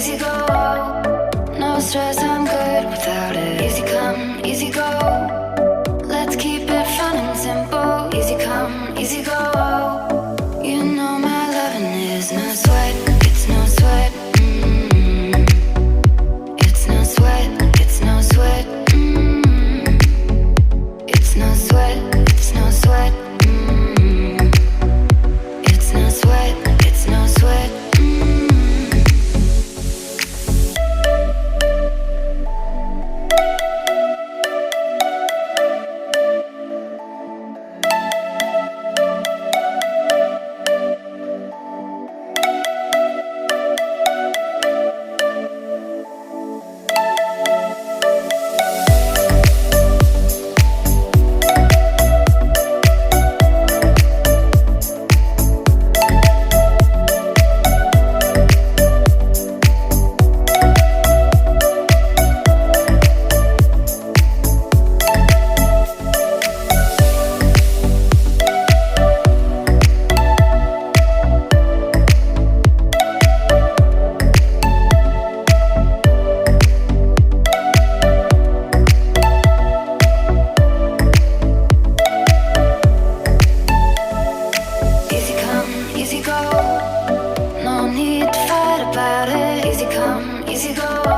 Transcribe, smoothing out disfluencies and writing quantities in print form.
easy go. No stress, I'm good without it. Easy come, easy go. Let's keep it fun and simple. Easy come, easy go. You know my loving is no sweat, it's no sweat. It's no sweat, it's no sweat. It's no sweat, it's no sweat. It's no sweat, it's no sweat. Easy go.